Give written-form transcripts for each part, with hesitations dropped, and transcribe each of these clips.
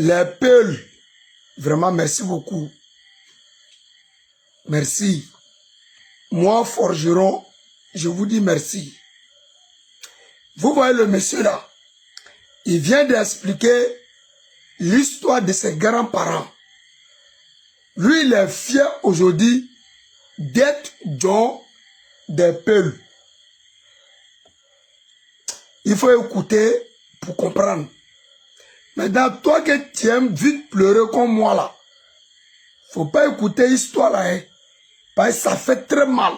Les Peuls, vraiment merci beaucoup. Merci. Moi, forgeron, je vous dis merci. Vous voyez le monsieur là, il vient d'expliquer l'histoire de ses grands-parents. Lui, il est fier aujourd'hui d'être John des Peuls. Il faut écouter pour comprendre. Maintenant, toi que tu aimes vite pleurer comme moi là, faut pas écouter l'histoire là, hein, parce que ça fait très mal.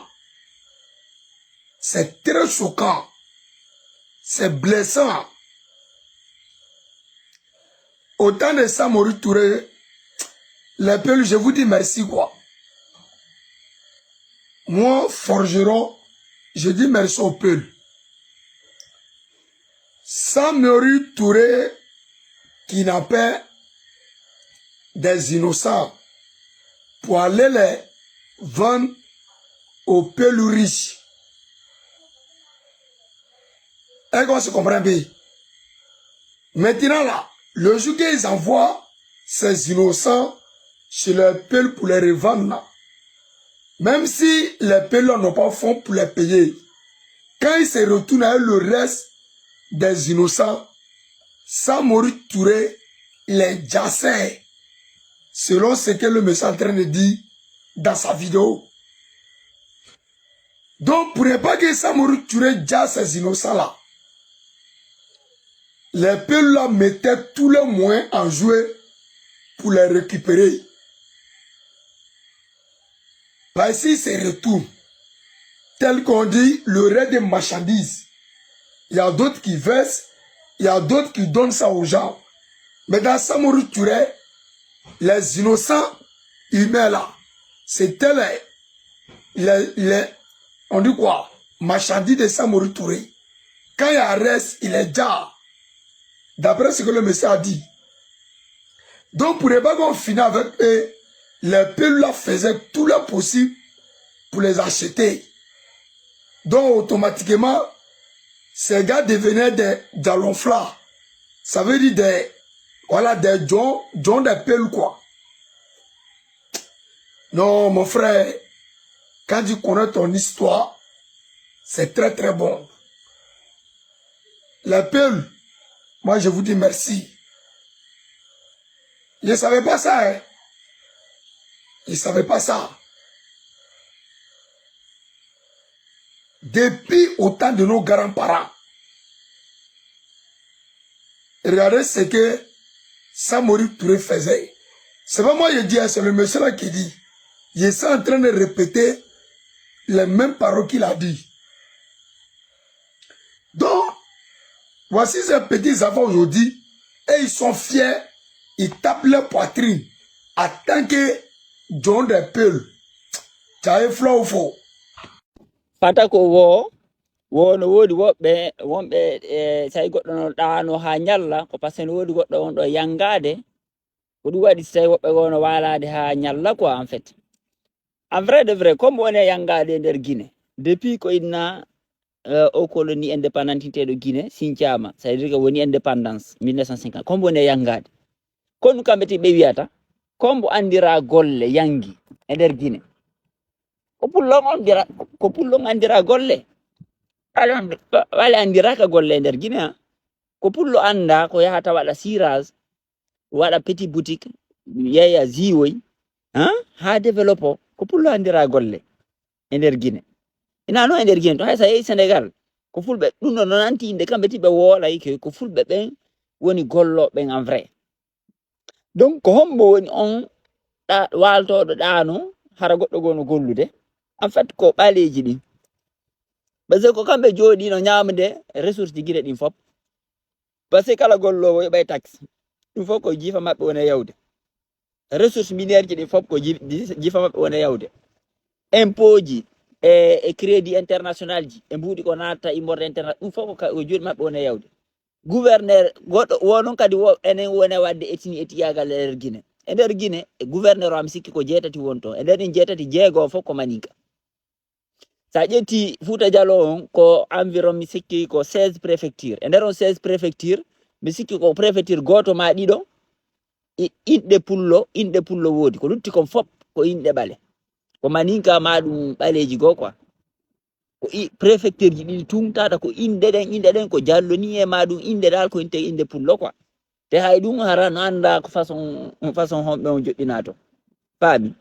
C'est très choquant. C'est blessant. Autant de Samori Touré, les Peuls, je vous dis merci quoi. Moi, forgeron, je dis merci aux Peuls. Samori Touré, qui n'a pas des innocents, pour aller les vendre aux Peuls riches. Est-ce qu'on se comprend bien? Maintenant là, le jour qu'ils envoient ces innocents chez les Peuls pour les revendre là, même si les Peuls n'ont pas fonds pour les payer, quand ils se retournent avec le reste des innocents, Samori Touré les jassait, selon ce que le monsieur est en train de dire dans sa vidéo. Donc, pour ne pas que Samori Touré jasse ces innocents là, les Peuls là mettaient tous les moyens en jouer pour les récupérer. Parce qu'ils se retournent, tel qu'on dit, le reste des marchandises. Il y a d'autres qui versent, il y a d'autres qui donnent ça aux gens. Mais dans Samori Touré, les innocents humains là, c'était on dit quoi, marchandises de Samori Touré. Quand il y a reste, il est déjà. D'après ce que le monsieur a dit. Donc, pour ne pas qu'on finisse avec eux, les Peuls là faisaient tout le possible pour les acheter. Donc, automatiquement, ces gars devenaient des jalonflas. Ça veut dire des, voilà, des John des Peuls, quoi. Non, mon frère, quand tu connais ton histoire, c'est très, très bon. Les Peuls, moi, je vous dis merci. Je ne savais pas ça, hein. Je ne savais pas ça. Depuis au temps de nos grands-parents, regardez ce que Samori Touré faisait. C'est pas moi qui dis, c'est le monsieur là qui dit. Il est en train de répéter les mêmes paroles qu'il a dit. Donc, voici ces petits enfants aujourd'hui, et ils sont fiers, ils tapent leur poitrine, en tant que John des Peuls. Tu as un flow faux. Patako wo no wodi wonɓe sai goɗɗo no ɗano ha nyalla ko pasque no wodi goɗɗo on ɗo yangade ko ɗum waɗi sai woɓɓe go no walade ha nyalla quoi en fait en vrai de vrai comme woni yangade nder Guinée depuis ko inna o colonie indépendantité de Guinée sinciama ça veut dire que woni indépendance 1950 comme woni yangade kono kamɓe ti ɓe wiyata comme andira golle yangi e nder Guinée ko pullon andira golle wala andiraka golle e nder Guinée ko pullo anda ko yahata waɗa sirage waɗa petit boutique yeeya ziwoy ha développe ko pullo andira golle e nder Guinée ina no e nder Guinée to hay sa yehi Sénégal ko fulɓe ɗum no nanti inde kamɓe ti ɓe woolay ko fulɓe ɓen woni golloɓen en vrai donc ko hombo woni on waltoɗo ɗano hara goɗɗo gono gollude en fait ko ɓaleji ɗin parce que ko kamɓe jooɗi no ñamde ressource ji Guinée ɗin fop parce que kala gollowo yoɓay taxe ɗum fof ko jiifa maɓɓe woni yawde ressource miniére ji ɗin fop ko jiifa maɓɓe woni yawde impôt ji e crédit international ji e mbuɗi ko natta immorde international ɗum fof ko jooɗi maɓɓe woni yawde gouverneur goɗɗo wonon kadi enen woni wadde etiyagal e nder Guinée e nder Guinée gouverneur o am sikki ko jeetati woni toon e nder ɗin jeetati jeegoo fof ko maninka sa ƴetti Fouta Djalo on ko environ mi sikki ko 16 préfecture e nder on 16 préfecture mi sikki ko préfecture goto ma ɗiɗo inɗe pullo woodi ko lutti kon fop ko inɗe ɓale ko maninka ma ɗum ɓaleji goo quoi ko préfecture ji ɗiɗi tumtata ko inɗe ɗen ko jalloni e ma ɗum inɗe dal ko inte inɗe pullo quoi te hay ɗum hara no anda ko façon homɓe on joɗɗina to faami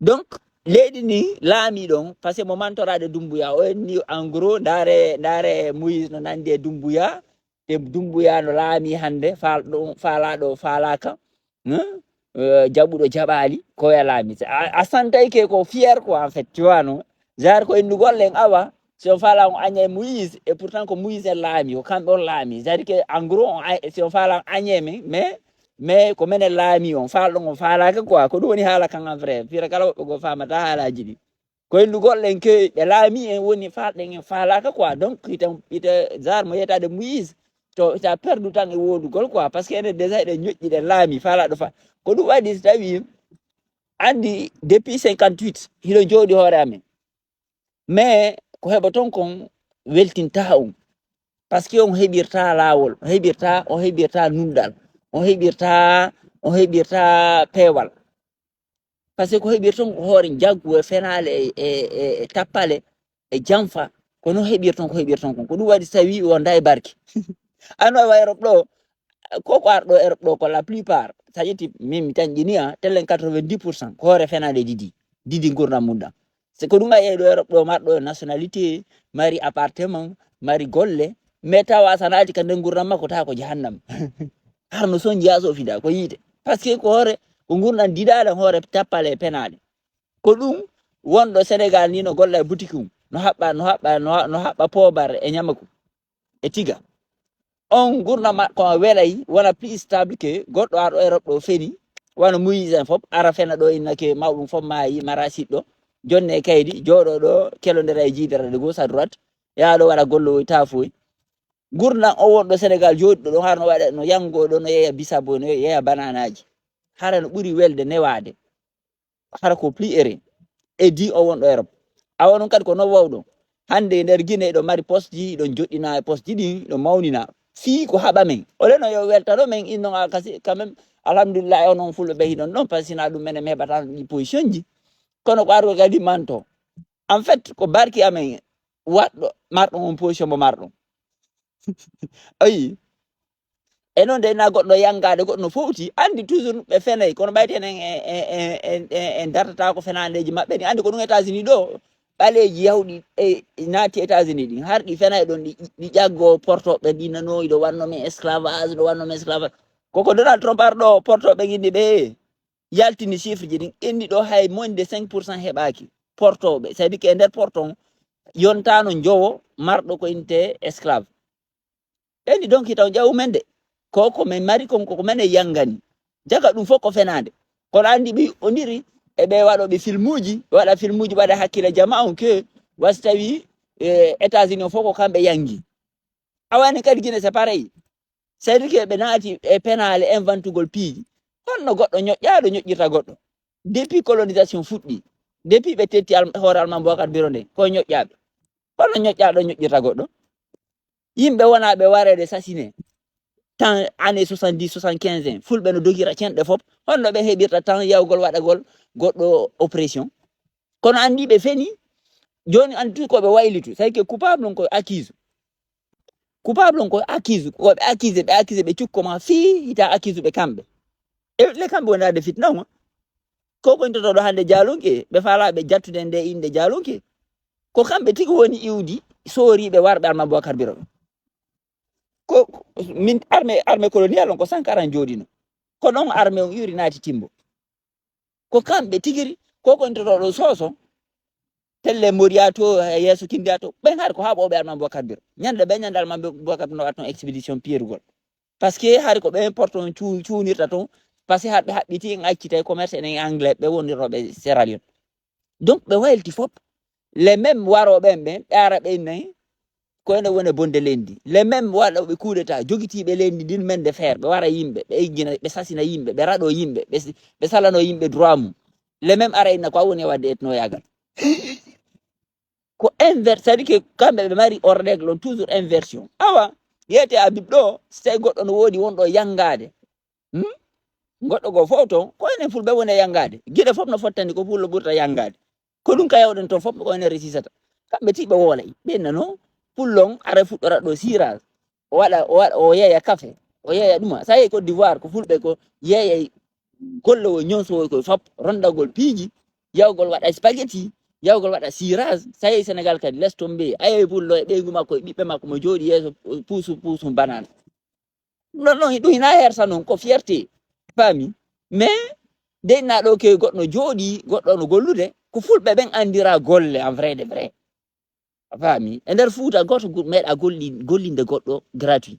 donc leydi ni laami ɗon par ce que mo mantorade Dumbuya o ni en gros ndaare Moïse no nandi e Dumbuya te Dumbuya no laami hande faalaɗo faalaka jaɓuɗo jaɓali ko ya laami a santay ke ko fier quoi en fait tu vois non genre ko indugol en awa si on faala on aña Moïse et pourtant ko Moïse en laami ko kamɓe on laami c'est à dire que en gros si on faala on añe men mais ko menen laami on faalɗon on faalaka quoi ko ɗum woni haala kan en vrai fira kala woɓɓe go famata haalaji ɗi ko indugol en ke ɓe laami en woni faalɗen en faalaka quoi donc ita genre mo yetade Moïse to sa perdu tan e wodugol quoi parce que enen déjà eɗen ñoƴƴi ɗen laami faalaɗo fa ko ɗum waɗi so tawi andi depuis 58 hiɗo jooɗi hoore amen mais ko heɓa ton kon weltinta on par ce que on heɓirta laawol on heɓirta nunɗal on heɓirta peewal par ce que ko heɓirton ko hoore jaggu e fenale e tappale e jamfa ko no heɓirton kon ko ɗum waɗi so tawi wonda e barke ano wa Europe ɗo koko arɗo Europe ɗo ko la plupart sa ƴetti min mi tañƴini tellen 90% ko hoore fenade didi gurdam mum c'est que ɗum a yeeɗo Europe ɗo marɗo nationalité mari appartement mari golle mais tawa sa naati ka nden gurdam makko tawa ko jahannam harno son jiyaso fida ko yiite par ce que ko hoore ko gurdam diɗaɗe hoore tappale penaɗe ko ɗum wonɗo Sénégal ni no golla e boutique mum no haɓɓa pobar e ñamaku e tiga on gurdam makko welay wona plus stable que goɗɗo arɗo Europe ɗo feni wona Moïse en fop ara fena ɗo innake mawɗum fop maayi mara siɗɗo jonne kaydi jooɗo ɗo kelodira e jiidere de gauche à droite yaaɗo waɗa gollo taafoy gurdam o wonɗo Sénégal jooɗiɗo ɗon har no waɗa no yango ɗo no yeeya bisabo no yeeya bananaji hara no ɓuri welde newade hara ko plus ere e di o wonɗo Europe awa ɗum kadi ko no wawɗo hande nder Guinée ɗo mari poste ji ɗon joɗɗina e poste ji ɗi ɗo mawnina fii ko haɓa men oleno yo weltano men innoga kasi quand même alhamdulillah onon fulɓe ɓe hiɗon ɗon par ce que sina ɗum menen mi heɓata ɗi position ji kono ko argo kadi manto en fait ko barki amen waɗɗo marɗon on position mo marɗon ayi e noon de na goɗɗo yangade goɗɗo no fowti andi toujours ɓe fenay kono ɓayti enen en dartata ko fenandeji maɓɓe ni andi ko ɗum États-Unis ɗo ɓaleji yawɗi e naati États-Unis ɗi har ɗi fenay ɗon ɗi ƴaggo portoɓe ɗi nanoyi ɗo wannomen esclavage koko Donald Trump arɗo portoɓe guinni ɓe yaltini chiffre ji ɗin enni ɗo hay moins de 5% heɓaki portoɓe c'est à dire que e nder porton yontano jowo marɗo ko inte esclave eni donc taw ƴawumen de koko min mari koko men e yangani jaga ɗum fof ko fenade kono andi ɓe ondiri eɓe waɗoɓe filmuji waɗa filmuji waɗa hakkille jama on que wasi tawi États-Unis o fof ko kamɓe yangi awani kadi Guinée c'est pareil c'est à dire que ɓe naati e penale inventugol piiji holno goɗɗo ñoƴƴaɗo ñoƴƴirta goɗɗo depuis colonisation fuɗɗi depuis ɓe tetti hoore Almami Bocar Biro nde koye ñoƴƴaɓe holno ñoƴƴaɗo ñoƴƴirta goɗɗo yimɓe wonaɓe warede sasine temps année 70 75 fulɓe no dogira cenɗe fop holno ɓe heɓirta temps yawgol waɗagol goɗɗo oppression kono andi ɓe feni joni andi koɓe waylitu c'est que coupable on koye accuse koɓe accuse ɓe cukkoma fii hita accuse ɓe kamɓe le kamɓe wonade fitnama koko intotoɗo hande Dialonke ɓe faalaɓe jattude nde inde Dialonke ko kamɓe tigi woni iwdi sooriɓe warɓe Almami Bocar Biro ko min armée coloniale on ko Sankara jooɗino ko ɗon armée on iwri naati Timbo ko kamɓe tigiri koko intotoɗo Soso telle Moria to yeeso Kindia to ɓen hari ko haɓoɓe Almami Bocar Biro ñande Almami Bocar Biro waɗa ton expédition pierrugol par ce que hari ko ɓe porte on cuunirta ton par ce que haɓe haɓɓiti en accita e commerce enen anglais ɓe wonirnoɓe Sierra Leone donc ɓe waylti fop les mêmes waroɓen ɓe ara ɓe nayi ko ene woni bonde lendi les mêmes waɗoɓe coup d'état jogitiɓe lendi din men de fer ɓe wara yimɓe ɓe eggina ɓe sasina yimɓe ɓe raɗo yimɓe ɓe salano yimɓe droit mum les mêmes ara inna ko woni wadde etnoyagal ko inverse c'est à dire que kamɓe ɓe mari or règle on toujours inversion awa yeyete Habib ɗo so tawi goɗɗo no woodi wonɗo yangade goɗɗo go fof ton ko enen fulɓe woni e yangade guiɗe fof no fottani ko pullo ɓurta yangade ko ɗum kayawɗen ton fof ko enen resisata kamɓe tiɓe woolay ɓenna no pullon ara fuɗɗora ɗo sirage o yeeya café o yeeya ɗuma sa yeeyi Côte d'Ivoire ko fulɓe ko yeeyay golle o ñonsowoy koye fop rondagol piiji yawgol waɗa spaghetti yawgol waɗa sirage sa yeeyi Sénégal kadi laisse tomber ayeyi pullo e ɓeygu makko e ɓiɓɓe makko mo jooɗi yeeso puusu banane non ɗum hina hersa noon ko fierté faami mais deyna ɗo ke goɗɗo jooɗi goɗɗo no gollude ko fulɓe ɓen andira golle en vrai de vrai faami e nder Fouta goto meeɗa gollinde goɗɗo gratuit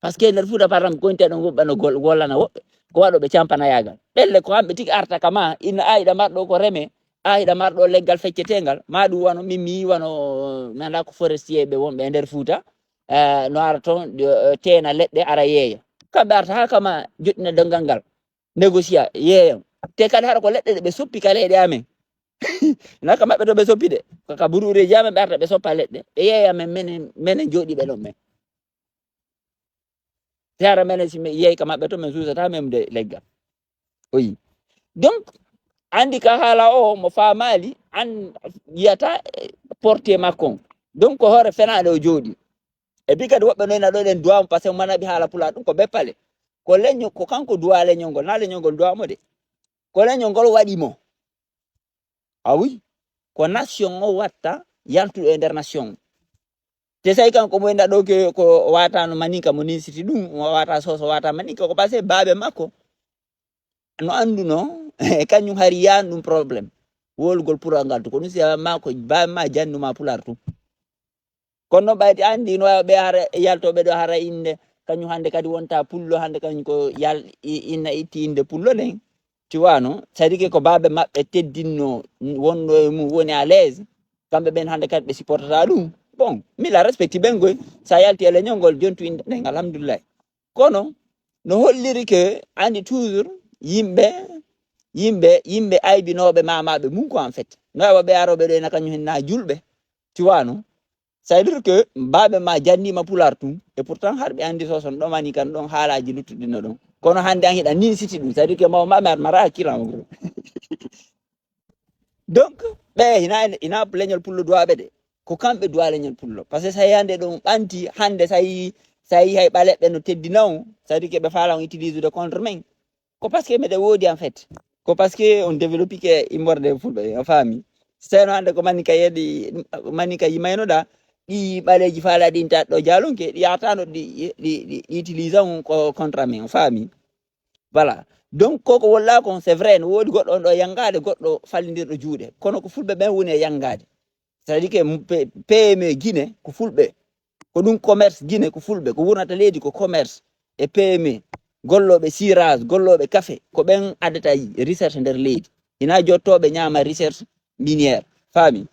par ce que nder Fouta par exemple gonteɗo goɓɓe no gollana woɓɓe ko waɗoɓe campanayagal ɓelle ko hamɓe tigi arta kama inno ayiɗa marɗo ko reme ayiɗa marɗo leggal feccetegal ma ɗum wano min mi yi wano mi anda ko forestier ɓe wonɓe e nder Fouta no ara toon teena leɗɗe ara yeeya kamɓe arta ha kama joɗɗina dongal ngal négocia yeeya te kadi hara ko leɗɗe ɗe ɓe soppi kaleɗe amen naka maɓɓe to ɓe soppi de kaka burureji amen ɓe arta ɓe soppa leɗɗe ɓe yeeya men menen jooɗiɓe ɗon men tara menen si yeey ka maɓɓe to min susata memde leggal oyi donc andi ka haala o mo famali an yiyata porté makko donc ko hoore fenaɗe o jooɗi e pi kadi woɓɓe noyna ɗo ɗen duwamo par ce que manaɓi haala pulaar ɗum ko beppale ko leñol ko kanko duwa leñol ngol na leñol ngol duwamo de ko leñol ngol waɗimo awi ko nation o watta yaltuɗo e nder nation te say kanko mo wenda ɗo ke ko watano maninka mo nisiti ɗum o wata soso wata maninka ko par ce que baaɓe makko no anduno kañum hari yan ɗum probléme wolgol pulaar ngal to ko ɗum si ma ko baaɓe ma jannuma pulaar tum kono noon ɓayti andi no wawi ɓe hara yaltoɓe ɗo hara inde kañum hande kadi wonta pullo hande kañum ko inna itti inde pullo ɗen tu vois non c'est à dire que ko baaɓe maɓɓe teddinno wonno e mum woni à l'aise kamɓe ɓen hande kadi ɓe supportata ɗum bon mila respecti ɓen goy sa yalti e leñol ngol jontu inde ɗen alhamdulillah kono no holliri que andi toujours yimɓe aybinoɓe mamaɓe mum ko en fait no wawa ɓe aroɓe ɗo ena kañum hen na julɓe tu vois non c'est à dire que baaɓe ma jannima pulaar tum et pourtant harɓe andi soson ɗomani kan ɗon haalaji luttuɗino ɗon kono hande an hiɗa nisiti ɗum c'est à dire que mawmaɓe mara hakkilama gro donc ɓe hina leñol pullo duwaɓe de ko kamɓe duwa leñol pullo par ce que sayi hande ɗum ɓanti hande sayi hay ɓaleɓe no teddina on c'est à dire que ɓe faala on utilise de contre men ko par ce que meɗe woodi en fait ko par ce que on développe ke immorde fulɓe o faami seno hande ko manika yeɗi manika yimaynoɗa ɗi ɓaleji faalaɗi intaɗ ɗo jalonke ɗi yatano ɗi utilise on ko contre men o faami voilà donc koko wolla kon c'est vrai no woodi goɗɗo on ɗo yangade goɗɗo fallidirɗo juuɗe kono ko fulɓe ɓen woni e yangade c'est à dire que PME Guinée ko fulɓe ko ɗum commerce Guinée ko fulɓe ko wurnata leydi ko commerce e PME golloɓe sirage golloɓe café ko ɓen addata recherche nder leydi hina jottoɓe ñama recherche miniére faami